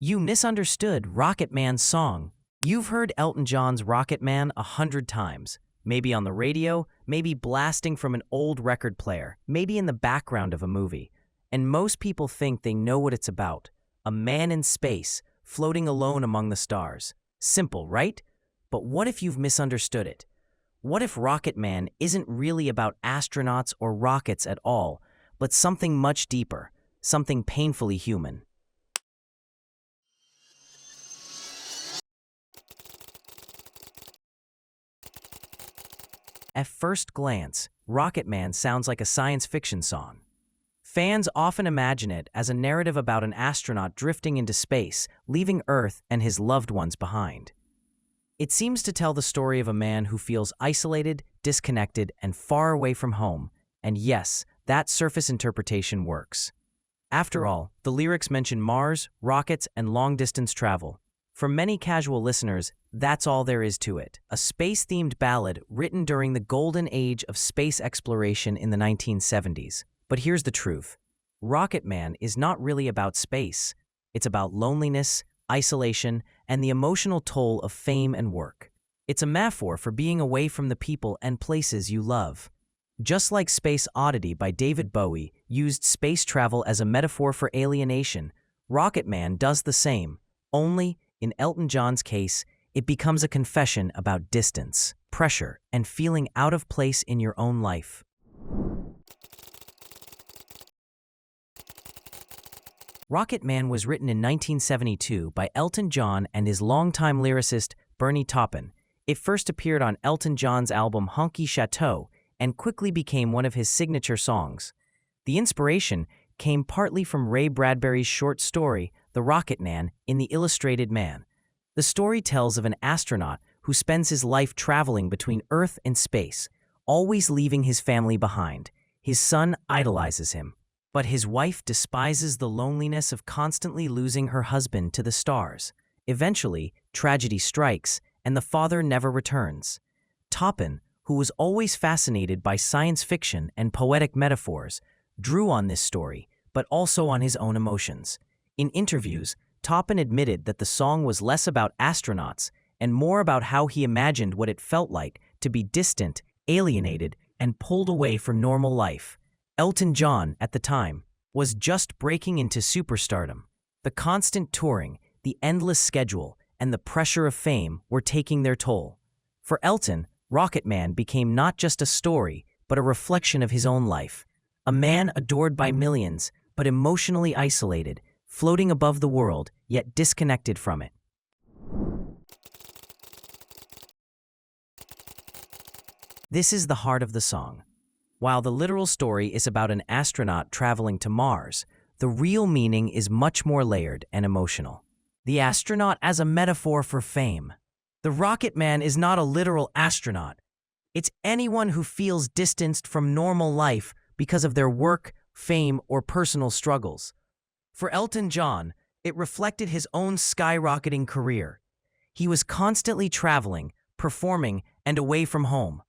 You misunderstood Rocket Man's song. You've heard Elton John's Rocket Man 100 times. Maybe on the radio, maybe blasting from an old record player, maybe in the background of a movie. And most people think they know what it's about. A man in space, floating alone among the stars. Simple, right? But what if you've misunderstood it? What if Rocket Man isn't really about astronauts or rockets at all, but something much deeper, something painfully human? At first glance, Rocket Man sounds like a science fiction song. Fans often imagine it as a narrative about an astronaut drifting into space, leaving Earth and his loved ones behind. It seems to tell the story of a man who feels isolated, disconnected, and far away from home. And yes, that surface interpretation works. After all, the lyrics mention Mars, rockets, and long-distance travel. For many casual listeners, that's all there is to it. A space-themed ballad written during the golden age of space exploration in the 1970s. But here's the truth. Rocket Man is not really about space. It's about loneliness, isolation, and the emotional toll of fame and work. It's a metaphor for being away from the people and places you love. Just like Space Oddity by David Bowie used space travel as a metaphor for alienation, Rocket Man does the same. Only, in Elton John's case, it becomes a confession about distance, pressure, and feeling out of place in your own life. Rocket Man was written in 1972 by Elton John and his longtime lyricist, Bernie Taupin. It first appeared on Elton John's album Honky Chateau and quickly became one of his signature songs. The inspiration came partly from Ray Bradbury's short story, The Rocket Man, in The Illustrated Man. The story tells of an astronaut who spends his life traveling between Earth and space, always leaving his family behind. His son idolizes him, but his wife despises the loneliness of constantly losing her husband to the stars. Eventually, tragedy strikes, and the father never returns. Taupin, who was always fascinated by science fiction and poetic metaphors, drew on this story, but also on his own emotions. In interviews, Taupin admitted that the song was less about astronauts and more about how he imagined what it felt like to be distant, alienated, and pulled away from normal life. Elton John, at the time, was just breaking into superstardom. The constant touring, the endless schedule, and the pressure of fame were taking their toll. For Elton, Rocket Man became not just a story, but a reflection of his own life. A man adored by millions, but emotionally isolated, floating above the world, yet disconnected from it. This is the heart of the song. While the literal story is about an astronaut traveling to Mars, the real meaning is much more layered and emotional. The astronaut as a metaphor for fame. The Rocket Man is not a literal astronaut. It's anyone who feels distanced from normal life because of their work, fame, or personal struggles. For Elton John, it reflected his own skyrocketing career. He was constantly traveling, performing, and away from home.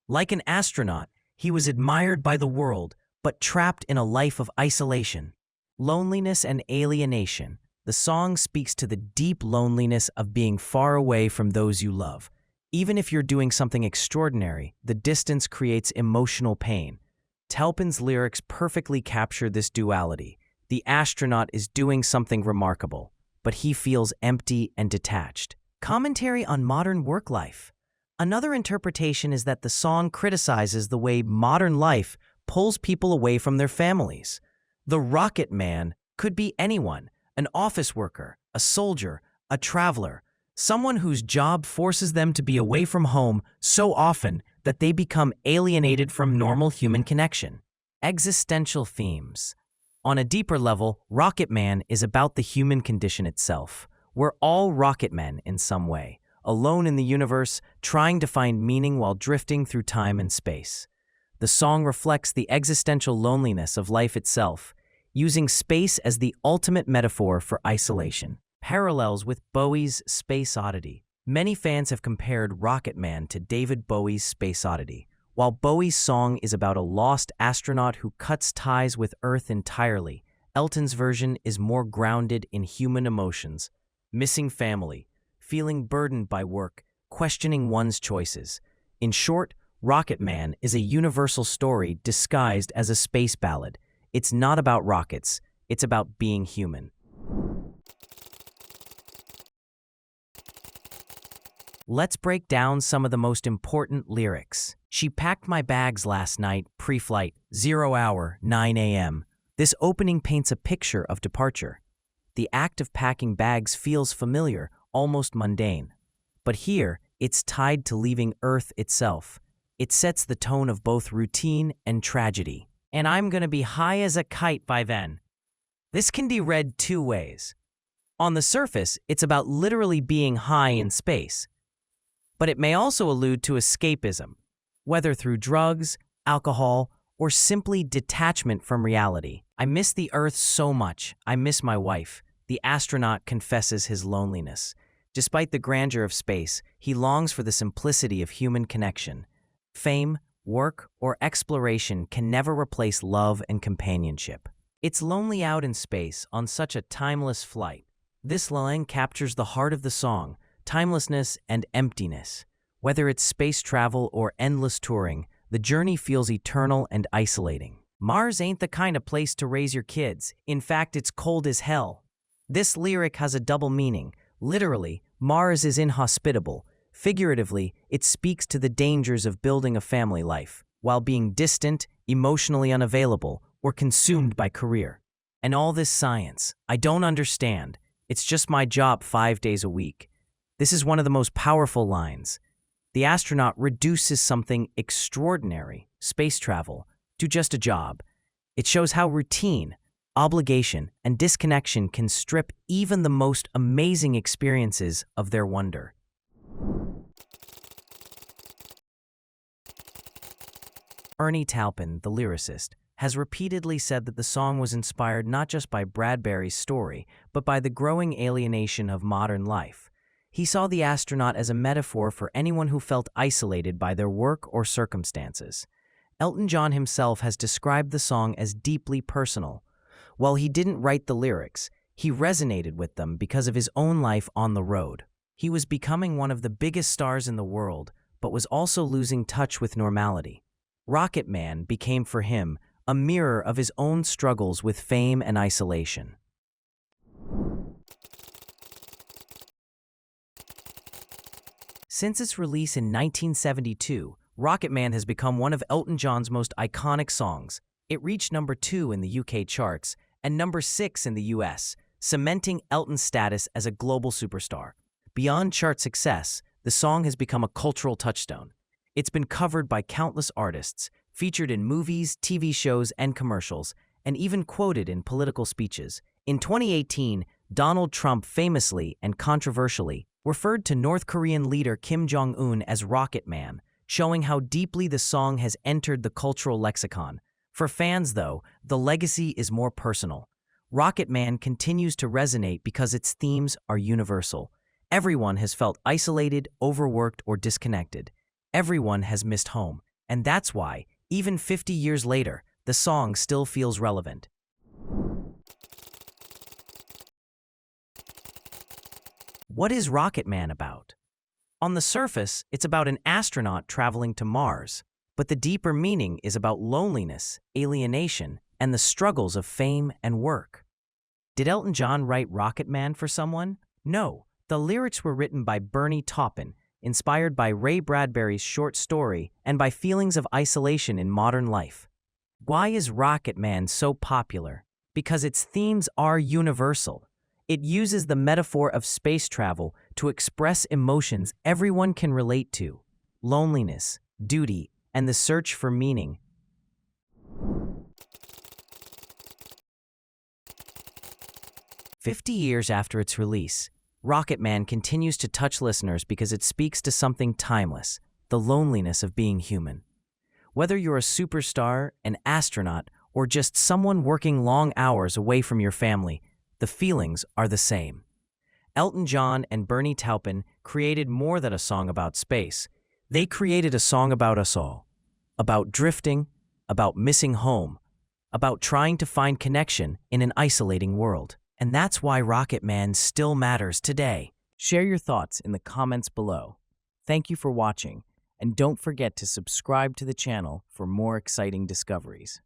Like an astronaut, he was admired by the world, but trapped in a life of isolation. Loneliness and alienation. The song speaks to the deep loneliness of being far away from those you love. Even if you're doing something extraordinary, the distance creates emotional pain. Taupin's lyrics perfectly capture this duality. The astronaut is doing something remarkable, but he feels empty and detached. Commentary on modern work life. Another interpretation is that the song criticizes the way modern life pulls people away from their families. The Rocket Man could be anyone, an office worker, a soldier, a traveler, someone whose job forces them to be away from home so often that they become alienated from normal human connection. Existential themes. On a deeper level, Rocket Man is about the human condition itself. We're all rocket men in some way, alone in the universe, trying to find meaning while drifting through time and space. The song reflects the existential loneliness of life itself, using space as the ultimate metaphor for isolation. Parallels with Bowie's Space Oddity. Many fans have compared Rocket Man to David Bowie's Space Oddity. While Bowie's song is about a lost astronaut who cuts ties with Earth entirely, Elton's version is more grounded in human emotions, missing family, feeling burdened by work, questioning one's choices. In short, Rocket Man is a universal story disguised as a space ballad. It's not about rockets, it's about being human. Let's break down some of the most important lyrics. She packed my bags last night, pre-flight, 0 hour, 9 a.m. This opening paints a picture of departure. The act of packing bags feels familiar, almost mundane. But here, it's tied to leaving Earth itself. It sets the tone of both routine and tragedy. And I'm gonna be high as a kite by then. This can be read two ways. On the surface, it's about literally being high in space. But it may also allude to escapism, whether through drugs, alcohol, or simply detachment from reality. I miss the Earth so much. I miss my wife. The astronaut confesses his loneliness. Despite the grandeur of space, he longs for the simplicity of human connection. Fame, work, or exploration can never replace love and companionship. It's lonely out in space on such a timeless flight. This line captures the heart of the song, timelessness and emptiness. Whether it's space travel or endless touring, the journey feels eternal and isolating. Mars ain't the kind of place to raise your kids. In fact, it's cold as hell. This lyric has a double meaning. Literally, Mars is inhospitable. Figuratively, it speaks to the dangers of building a family life, while being distant, emotionally unavailable, or consumed by career. And all this science, I don't understand. It's just my job 5 days a week. This is one of the most powerful lines. The astronaut reduces something extraordinary, space travel, to just a job. It shows how routine, obligation, and disconnection can strip even the most amazing experiences of their wonder. Taupin, the lyricist, has repeatedly said that the song was inspired not just by Bradbury's story, but by the growing alienation of modern life. He saw the astronaut as a metaphor for anyone who felt isolated by their work or circumstances. Elton John himself has described the song as deeply personal. While he didn't write the lyrics, he resonated with them because of his own life on the road. He was becoming one of the biggest stars in the world, but was also losing touch with normality. Rocket Man became for him a mirror of his own struggles with fame and isolation. Since its release in 1972, Rocket Man has become one of Elton John's most iconic songs. It reached number 2 in the UK charts and number 6 in the US, cementing Elton's status as a global superstar. Beyond chart success, the song has become a cultural touchstone. It's been covered by countless artists, featured in movies, TV shows, and commercials, and even quoted in political speeches. In 2018, Donald Trump famously and controversially referred to North Korean leader Kim Jong-un as Rocket Man, showing how deeply the song has entered the cultural lexicon. For fans, though, the legacy is more personal. Rocket Man continues to resonate because its themes are universal. Everyone has felt isolated, overworked, or disconnected. Everyone has missed home, and that's why, even 50 years later, the song still feels relevant. What is Rocket Man about? On the surface, it's about an astronaut traveling to Mars, but the deeper meaning is about loneliness, alienation, and the struggles of fame and work. Did Elton John write Rocket Man for someone? No, the lyrics were written by Taupin, inspired by Ray Bradbury's short story and by feelings of isolation in modern life. Why is Rocket Man so popular? Because its themes are universal. It uses the metaphor of space travel to express emotions everyone can relate to: loneliness, duty, and the search for meaning. "50 years after its release, Rocket Man continues to touch listeners because it speaks to something timeless: the loneliness of being human. Whether you're a superstar, an astronaut, or just someone working long hours away from your family, the feelings are the same. Elton John and Taupin created more than a song about space. They created a song about us all, about drifting, about missing home, about trying to find connection in an isolating world. And that's why Rocket Man still matters today. Share your thoughts in the comments below. Thank you for watching, and don't forget to subscribe to the channel for more exciting discoveries.